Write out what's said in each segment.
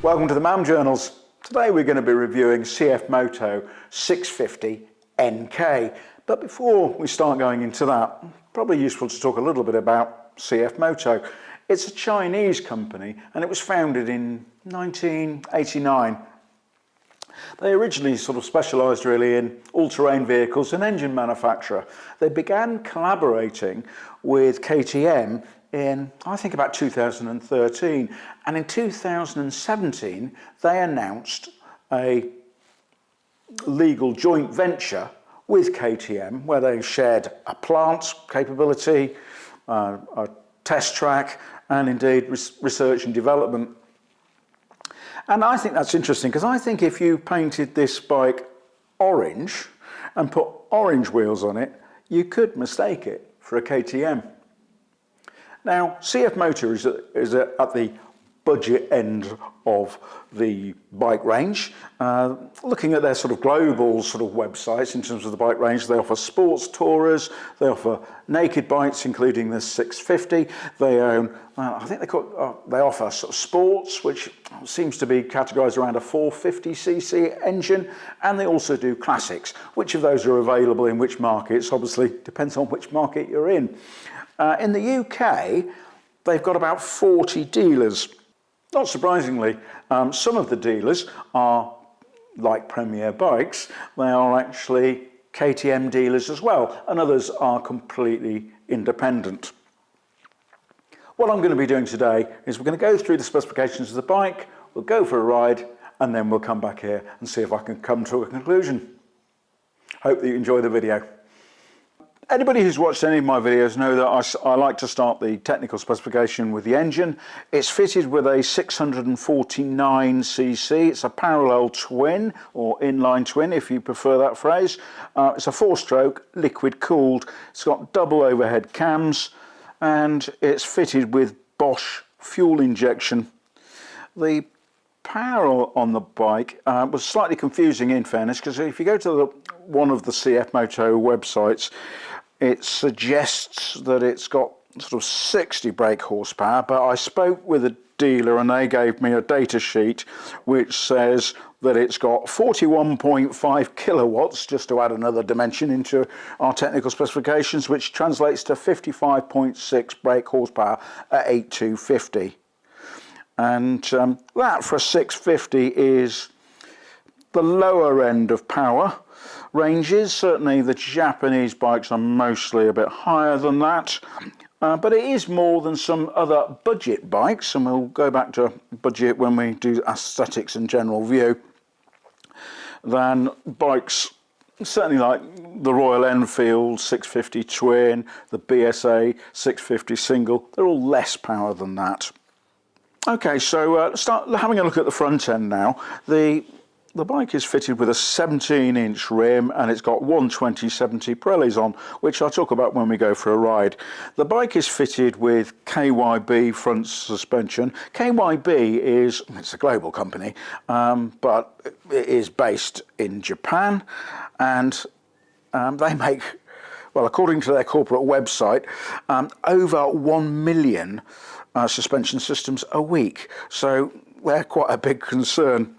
Welcome to the MAM Journals. Today we're going to be reviewing CFMOTO 650 NK. But before we start going into that, probably useful to talk a little bit about CFMOTO. It's a Chinese company and it was founded in 1989. They originally sort of specialised really in all-terrain vehicles and engine manufacture. They began collaborating with KTM in, I think, about 2013. And in 2017, they announced a legal joint venture with KTM where they shared a plant capability, a test track, and indeed research and development. And I think that's interesting because I think if you painted this bike orange and put orange wheels on it, you could mistake it for a KTM. Now, CFMOTO is at the budget end of the bike range. Looking at their sort of global sort of websites in terms of the bike range, they offer sports tourers, they offer naked bikes, including the 650. They own, I think they offer sort of sports, which seems to be categorised around a 450cc engine, and they also do classics. Which of those are available in which markets obviously depends on which market you're in. In the UK, they've got about 40 dealers. Not surprisingly, some of the dealers are like Premier Bikes. They are actually KTM dealers as well, and others are completely independent. What I'm going to be doing today is we're going to go through the specifications of the bike, we'll go for a ride, and then we'll come back here and see if I can come to a conclusion. Hope that you enjoy the video. Anybody who's watched any of my videos know that I like to start the technical specification with the engine. It's fitted with a 649cc. It's a parallel twin, or inline twin if you prefer that phrase. It's a 4-stroke, liquid cooled. It's got double overhead cams and it's fitted with Bosch fuel injection. The power on the bike was slightly confusing in fairness, because if you go to one of the CFMOTO websites, it suggests that it's got sort of 60 brake horsepower, but I spoke with a dealer and they gave me a data sheet which says that it's got 41.5 kilowatts, just to add another dimension into our technical specifications, which translates to 55.6 brake horsepower at 8250. And that for a 650 is the lower end of power ranges. Certainly the Japanese bikes are mostly a bit higher than that, but it is more than some other budget bikes, and we'll go back to budget when we do aesthetics and general view, than bikes certainly like the Royal Enfield 650 twin, the BSA 650 single. They're all less power than that. Okay, so start having a look at the front end now. The bike is fitted with a 17-inch rim and it's got 120/70 Pirellis on, which I'll talk about when we go for a ride. The bike is fitted with KYB front suspension. KYB it's a global company, but it is based in Japan, and they make, well, according to their corporate website, over 1 million suspension systems a week. So they're quite a big concern.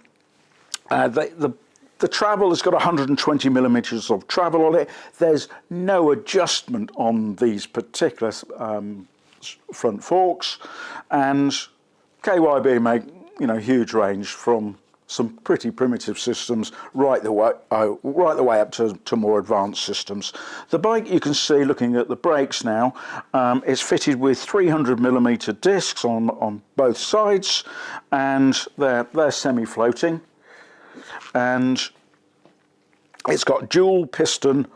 The travel has got 120 millimeters of travel on it. There's no adjustment on these particular front forks, and KYB make huge range from some pretty primitive systems right the way up to more advanced systems. The bike, you can see looking at the brakes now, is fitted with 300 millimeter discs on both sides, and they're semi-floating. And it's got dual piston,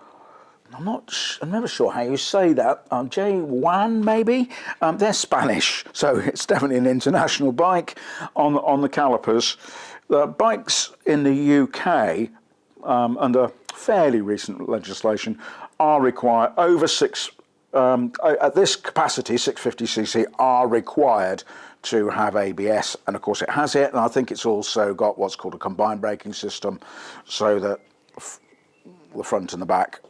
I'm never sure how you say that, J1 maybe? They're Spanish, so it's definitely an international bike on the calipers. The bikes in the UK, under fairly recent legislation, are required, at this capacity, 650cc, are required to have ABS, and of course it has it, and I think it's also got what's called a combined braking system, so that the front and the back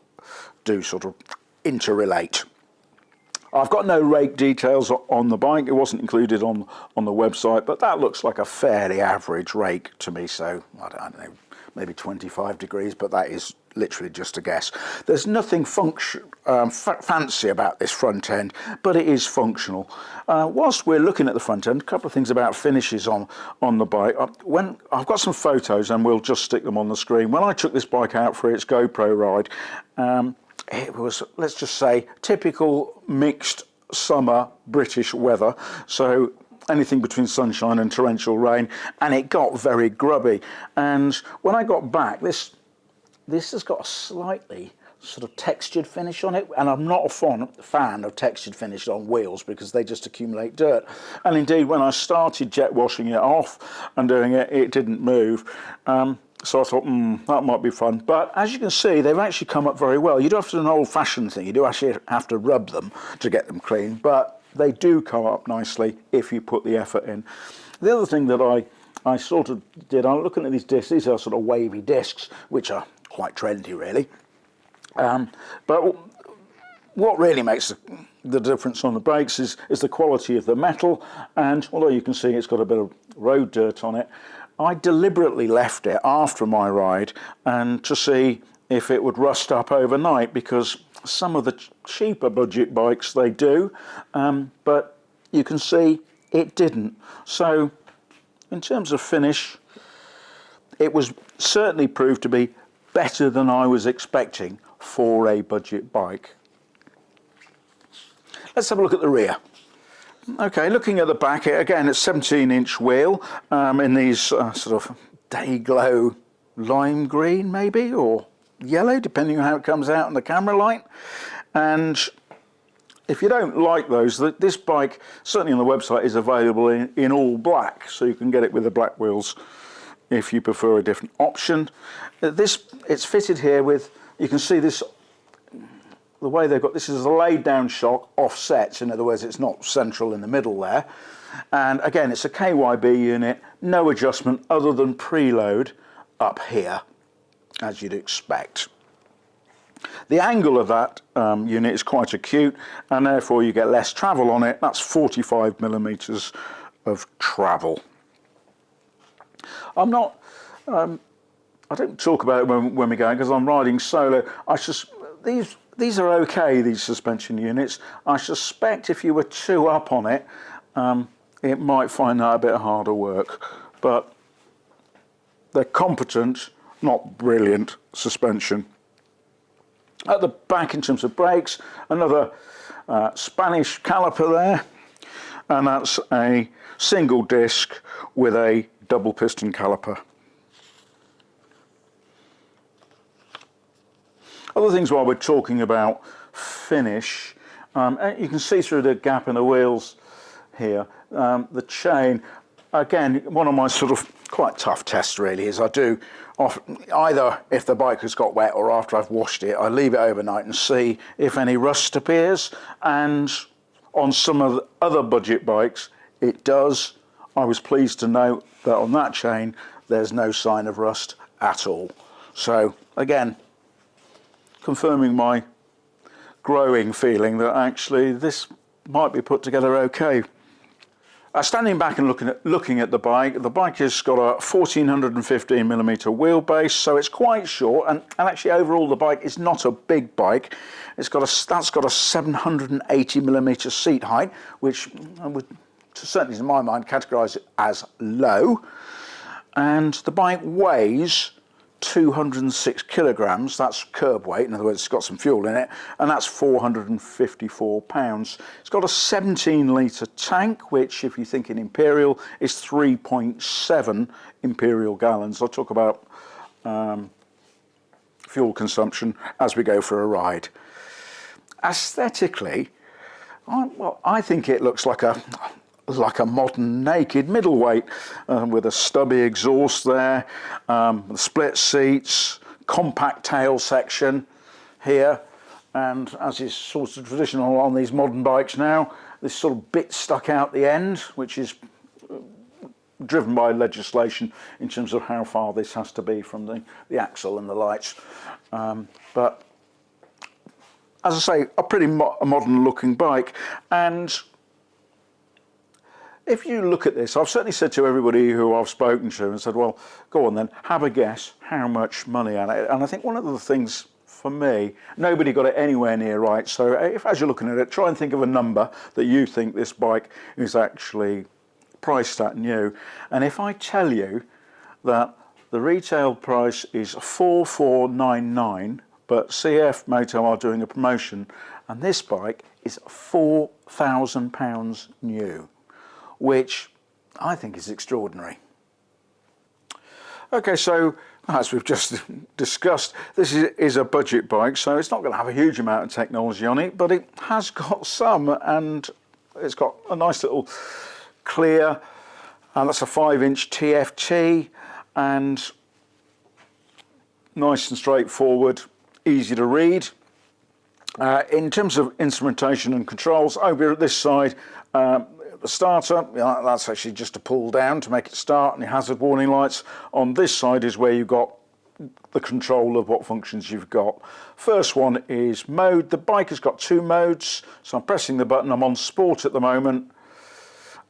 do sort of interrelate. I've got no rake details on the bike. It wasn't included on the website, but that looks like a fairly average rake to me. So I don't know, maybe 25 degrees, but that is literally just a guess. There's nothing fancy about this front end, but it is functional. Whilst we're looking at the front end, a couple of things about finishes on the bike. When I've got some photos, and we'll just stick them on the screen. When I took this bike out for its GoPro ride, it was, let's just say, typical mixed summer British weather. So anything between sunshine and torrential rain, and it got very grubby. And when I got back, this has got a slightly sort of textured finish on it, and I'm not a fan of textured finish on wheels because they just accumulate dirt. And indeed, when I started jet washing it off and doing it, it didn't move. So I thought, that might be fun. But as you can see, they've actually come up very well. You do have to do an old-fashioned thing. You do actually have to rub them to get them clean, but they do come up nicely if you put the effort in. The other thing that I sort of did, I'm looking at these discs. These are sort of wavy discs, which are quite trendy, really. But what really makes the difference on the brakes is the quality of the metal. And although you can see it's got a bit of road dirt on it, I deliberately left it after my ride and to see if it would rust up overnight, because some of the cheaper budget bikes, they do, but you can see it didn't. So in terms of finish, it was certainly proved to be better than I was expecting for a budget bike. Let's have a look at the rear. Okay, looking at the back, again, it's 17-inch wheel in these sort of day glow lime green maybe, or yellow, depending on how it comes out in the camera light. And if you don't like those, this bike, certainly on the website, is available in all black, so you can get it with the black wheels if you prefer a different option. It's fitted here with, you can see this, the way they've got this is a laid down shock offset. In other words, it's not central in the middle there. And again, it's a KYB unit, no adjustment other than preload up here, as you'd expect. The angle of that unit is quite acute, and therefore you get less travel on it. That's 45 millimeters of travel. I'm not, I don't talk about it when we're going, because I'm riding solo. These are okay, these suspension units. I suspect if you were too up on it, it might find that a bit harder work. But they're competent, not brilliant suspension. At the back, in terms of brakes, another Spanish caliper there, and that's a single disc with a double piston caliper. Other things while we're talking about finish, you can see through the gap in the wheels here, the chain. Again, one of my sort of quite tough tests really is I do either if the bike has got wet or after I've washed it, I leave it overnight and see if any rust appears. And on some of the other budget bikes, it does. I was pleased to note that on that chain, there's no sign of rust at all. So again, confirming my growing feeling that actually this might be put together okay. Standing back and looking at the bike has got a 1415 millimeter wheelbase, so it's quite short, and actually overall the bike is not a big bike. That's got a 780 millimeter seat height, which I would certainly in my mind categorise it as low. And the bike weighs 206 kilograms, that's curb weight, in other words it's got some fuel in it, and that's 454 pounds. It's got a 17 litre tank, which if you think in imperial is 3.7 imperial gallons. I'll talk about fuel consumption as we go for a ride. Aesthetically, I think it looks like a modern naked middleweight with a stubby exhaust there, split seats, compact tail section here, and as is sort of traditional on these modern bikes now, this sort of bit stuck out the end, which is driven by legislation in terms of how far this has to be from the axle and the lights. But as I say, a pretty modern looking bike. And if you look at this, I've certainly said to everybody who I've spoken to and said, well, go on then, have a guess how much money on it. And I think one of the things for me, nobody got it anywhere near right. So if, as you're looking at it, try and think of a number that you think this bike is actually priced at new. And if I tell you that the retail price is 4,499, but CFMOTO are doing a promotion, and this bike is £4,000 new, which I think is extraordinary. Okay, so as we've just discussed, this is a budget bike, so it's not going to have a huge amount of technology on it, but it has got some, and it's got a nice little clear, and that's a 5-inch TFT, and nice and straightforward, easy to read. In terms of instrumentation and controls, over at this side, the starter, that's actually just a pull down to make it start, and your hazard warning lights. On this side is where you've got the control of what functions you've got. First one is mode. The bike has got 2 modes, so I'm pressing the button. I'm on sport at the moment,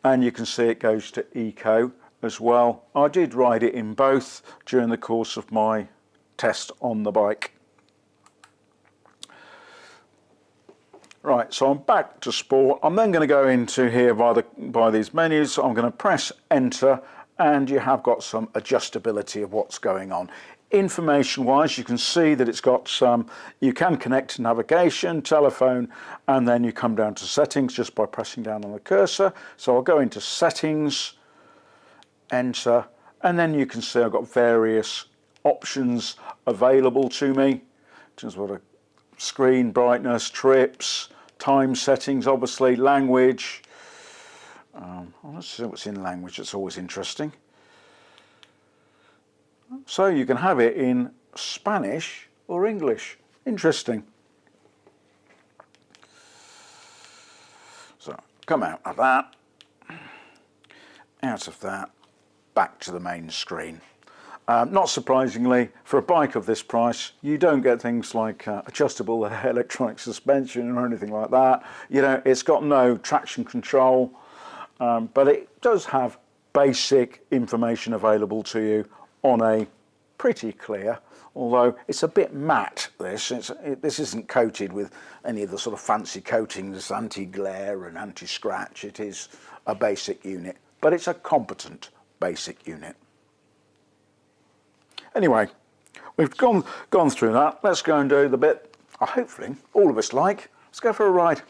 and you can see it goes to eco as well. I did ride it in both during the course of my test on the bike. Right, so I'm back to sport. I'm then going to go into here by these menus. I'm going to press enter, and you have got some adjustability of what's going on. Information wise, you can see that it's got some, you can connect to navigation, telephone, and then you come down to settings just by pressing down on the cursor. So I'll go into settings, enter, and then you can see I've got various options available to me. Just what a screen brightness, trips, time settings, obviously, language. Let's see what's in language. It's always interesting. So you can have it in Spanish or English. Interesting. So come out of that, back to the main screen. Not surprisingly, for a bike of this price, you don't get things like adjustable electronic suspension or anything like that. You know, it's got no traction control, but it does have basic information available to you on a pretty clear, although it's a bit matte. This isn't coated with any of the sort of fancy coatings, anti-glare and anti-scratch. It is a basic unit, but it's a competent basic unit. Anyway, we've gone through that. Let's go and do the bit hopefully all of us like. Let's go for a ride.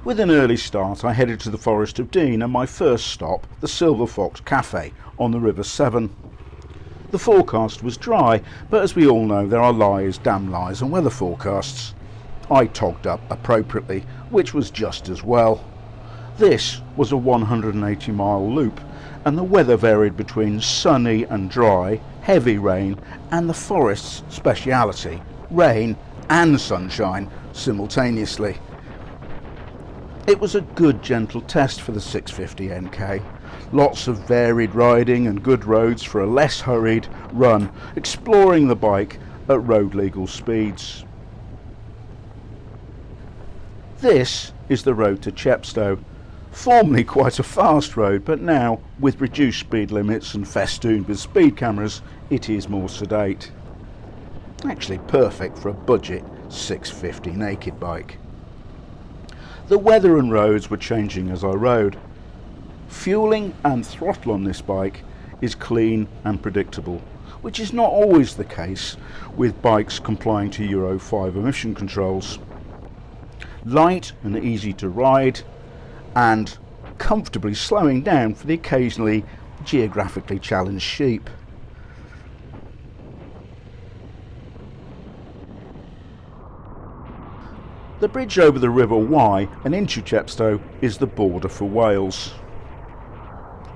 With an early start, I headed to the Forest of Dean and my first stop, the Silver Fox Cafe on the River Severn. The forecast was dry, but as we all know, there are lies, damn lies, and weather forecasts. I togged up appropriately, which was just as well. This was a 180-mile loop, and the weather varied between sunny and dry, heavy rain, and the forest's speciality, rain and sunshine simultaneously. It was a good gentle test for the 650 NK. Lots of varied riding and good roads for a less hurried run, exploring the bike at road legal speeds. This is the road to Chepstow. Formerly quite a fast road, but now, with reduced speed limits and festooned with speed cameras, it is more sedate. Actually perfect for a budget 650 naked bike. The weather and roads were changing as I rode. Fueling and throttle on this bike is clean and predictable, which is not always the case with bikes complying to Euro 5 emission controls. Light and easy to ride, and comfortably slowing down for the occasionally geographically challenged sheep. The bridge over the River Wye and into Chepstow is the border for Wales.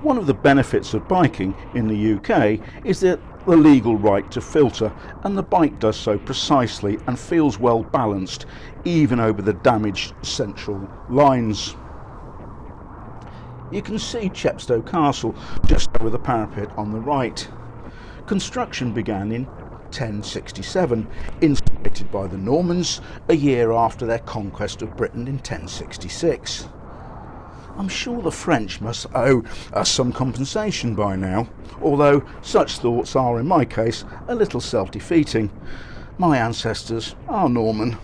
One of the benefits of biking in the UK is that the legal right to filter, and the bike does so precisely and feels well balanced even over the damaged central lines. You can see Chepstow Castle just over the parapet on the right. Construction began in 1067, instigated by the Normans a year after their conquest of Britain in 1066. I'm sure the French must owe us some compensation by now, although such thoughts are, in my case, a little self-defeating. My ancestors are Norman.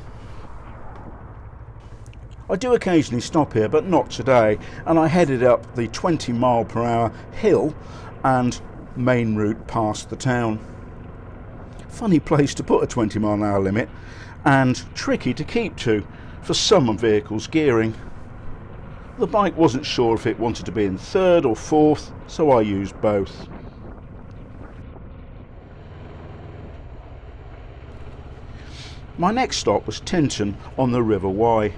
I do occasionally stop here, but not today, and I headed up the 20-mile-per-hour hill and main route past the town. Funny place to put a 20-mile-an-hour limit, and tricky to keep to for some vehicles gearing. The bike wasn't sure if it wanted to be in third or fourth, so I used both. My next stop was Tinton on the River Wye.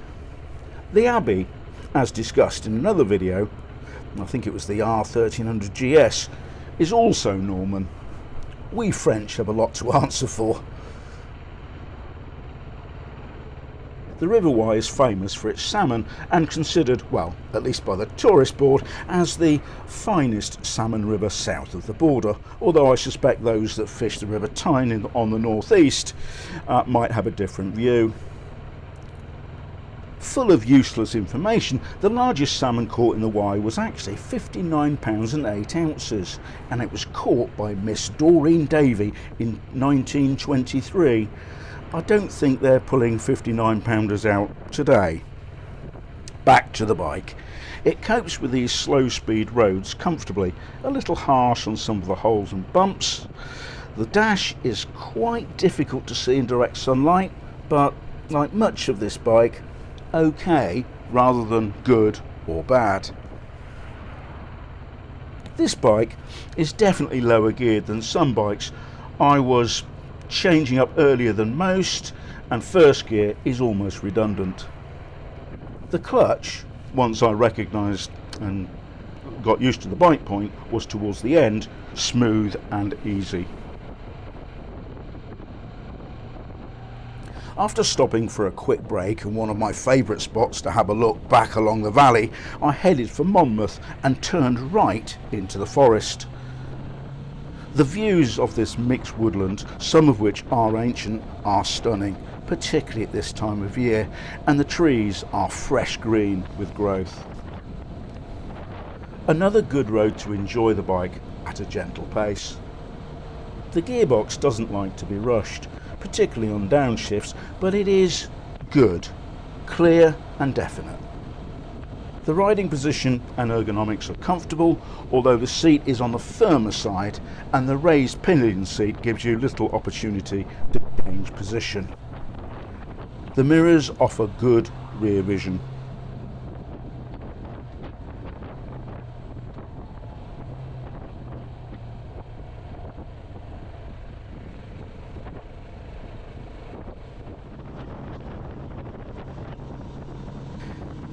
The Abbey, as discussed in another video, I think it was the R1300 GS, is also Norman. We French have a lot to answer for. The River Wye is famous for its salmon and considered, well, at least by the tourist board, as the finest salmon river south of the border, although I suspect those that fish the River Tyne on the northeast might have a different view. Full of useless information, the largest salmon caught in the Wye was actually 59 pounds and 8 ounces, and it was caught by Miss Doreen Davy in 1923. I don't think they're pulling 59-pounders out today. Back to the bike. It copes with these slow-speed roads comfortably, a little harsh on some of the holes and bumps. The dash is quite difficult to see in direct sunlight, but like much of this bike, okay rather than good or bad. This bike is definitely lower geared than some bikes. I was changing up earlier than most, and first gear is almost redundant. The clutch, once I recognised and got used to the bite point, was towards the end, smooth and easy. After stopping for a quick break in one of my favourite spots to have a look back along the valley, I headed for Monmouth and turned right into the forest. The views of this mixed woodland, some of which are ancient, are stunning, particularly at this time of year, and the trees are fresh green with growth. Another good road to enjoy the bike at a gentle pace. The gearbox doesn't like to be rushed, particularly on downshifts, but it is good, clear and definite. The riding position and ergonomics are comfortable, although the seat is on the firmer side and the raised pillion seat gives you little opportunity to change position. The mirrors offer good rear vision.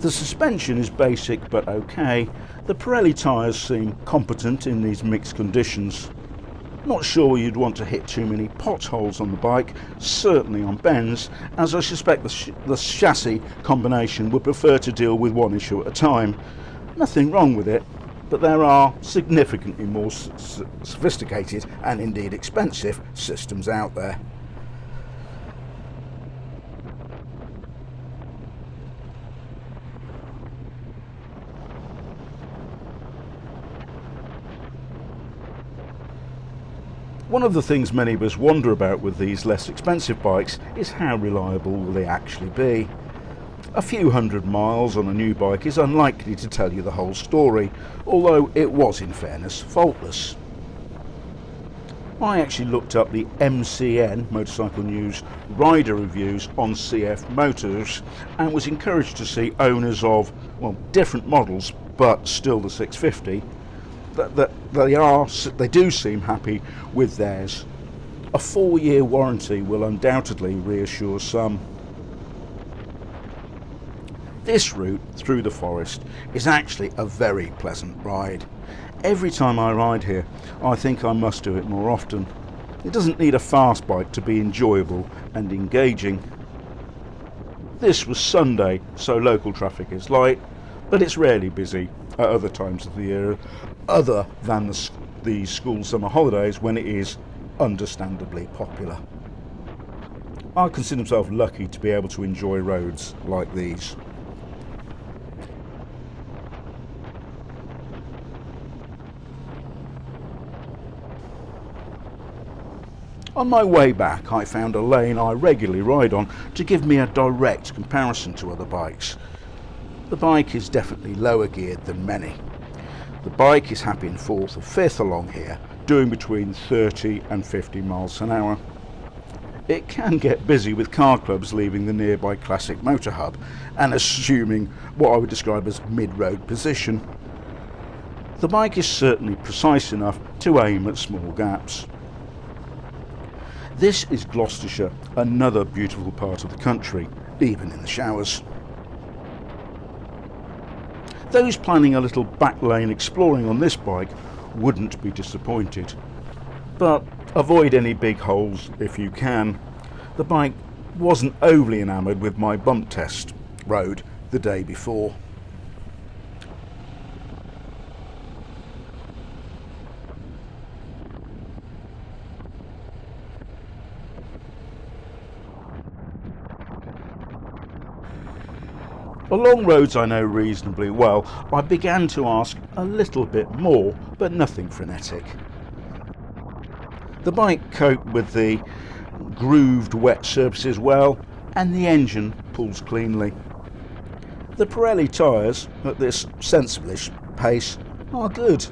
The suspension is basic but okay. The Pirelli tyres seem competent in these mixed conditions. Not sure you'd want to hit too many potholes on the bike, certainly on bends, as I suspect the chassis combination would prefer to deal with one issue at a time. Nothing wrong with it, but there are significantly more sophisticated and indeed expensive systems out there. One of the things many of us wonder about with these less expensive bikes is how reliable will they actually be. A few hundred miles on a new bike is unlikely to tell you the whole story, although it was in fairness faultless. I actually looked up the MCN, Motorcycle News, rider reviews on CFMOTOs and was encouraged to see owners of, well, different models but still the 650, that they do seem happy with theirs. A 4-year warranty will undoubtedly reassure some. This route through the forest is actually a very pleasant ride. Every time I ride here, I think I must do it more often. It doesn't need a fast bike to be enjoyable and engaging. This was Sunday, so local traffic is light, but it's rarely busy at other times of the year, other than the school summer holidays when it is understandably popular. I consider myself lucky to be able to enjoy roads like these. On my way back, I found a lane I regularly ride on to give me a direct comparison to other bikes. The bike is definitely lower geared than many. The bike is happy in fourth or fifth along here, doing between 30 and 50 miles an hour. It can get busy with car clubs leaving the nearby Classic Motor Hub and assuming what I would describe as mid-road position. The bike is certainly precise enough to aim at small gaps. This is Gloucestershire, another beautiful part of the country, even in the showers. Those planning a little back lane exploring on this bike wouldn't be disappointed. But avoid any big holes if you can. The bike wasn't overly enamoured with my bump test road the day before. Along roads I know reasonably well, I began to ask a little bit more, but nothing frenetic. The bike coped with the grooved wet surfaces well, and the engine pulls cleanly. The Pirelli tyres, at this sensible-ish pace, are good.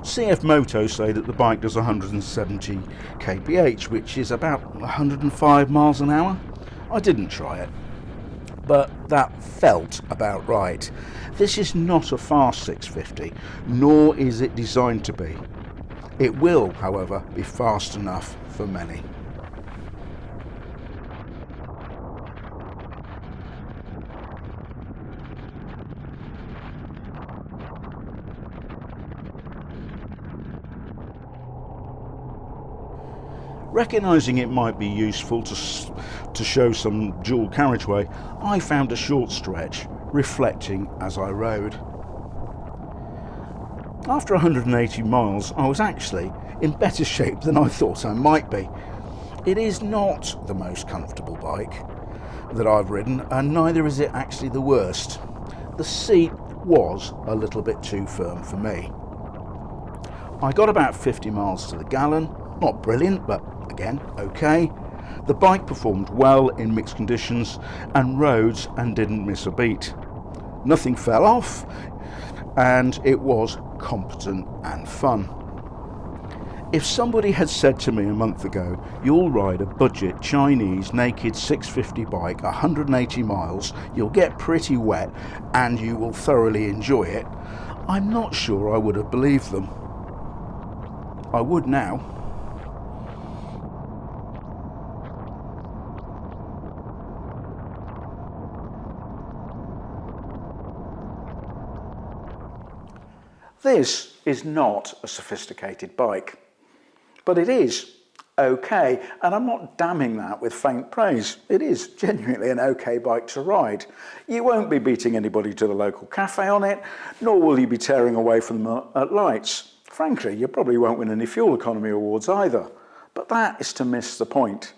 CFMOTO say that the bike does 170 kph, which is about 105 miles an hour. I didn't try it, but that felt about right. This is not a fast 650, nor is it designed to be. It will, however, be fast enough for many. Recognising it might be useful to show some dual carriageway, I found a short stretch, reflecting as I rode. After 180 miles, I was actually in better shape than I thought I might be. It is not the most comfortable bike that I've ridden, and neither is it actually the worst. The seat was a little bit too firm for me. I got about 50 miles to the gallon, not brilliant, but again, okay. The bike performed well in mixed conditions and roads and didn't miss a beat. Nothing fell off, and it was competent and fun. If somebody had said to me a month ago, you'll ride a budget Chinese naked 650 bike 180 miles, you'll get pretty wet and you will thoroughly enjoy it, I'm not sure I would have believed them. I would now. This is not a sophisticated bike, but it is okay, and I'm not damning that with faint praise. It is genuinely an okay bike to ride. You won't be beating anybody to the local cafe on it, nor will you be tearing away from them at lights. Frankly, you probably won't win any fuel economy awards either, but that is to miss the point.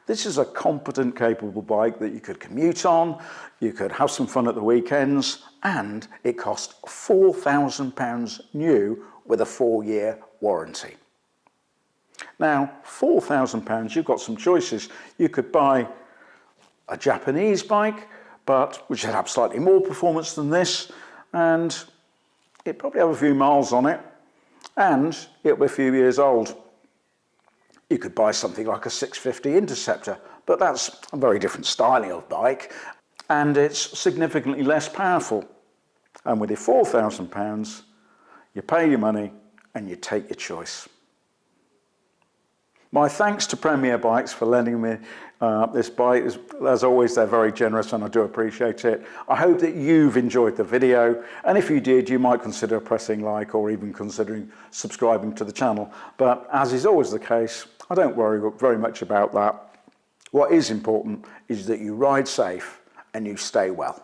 This is a competent, capable bike that you could commute on, you could have some fun at the weekends, and it cost £4,000 new with a 4-year warranty. Now, £4,000, you've got some choices. You could buy a Japanese bike, but which would have slightly more performance than this, and it'd probably have a few miles on it, and it'll be a few years old. You could buy something like a 650 Interceptor, but that's a very different styling of bike, and it's significantly less powerful. And with your £4,000, you pay your money and you take your choice. My thanks to Premier Bikes for lending me this bike. As always, they're very generous and I do appreciate it. I hope that you've enjoyed the video, and if you did, you might consider pressing like or even considering subscribing to the channel. But as is always the case, I don't worry very much about that. What is important is that you ride safe and you stay well.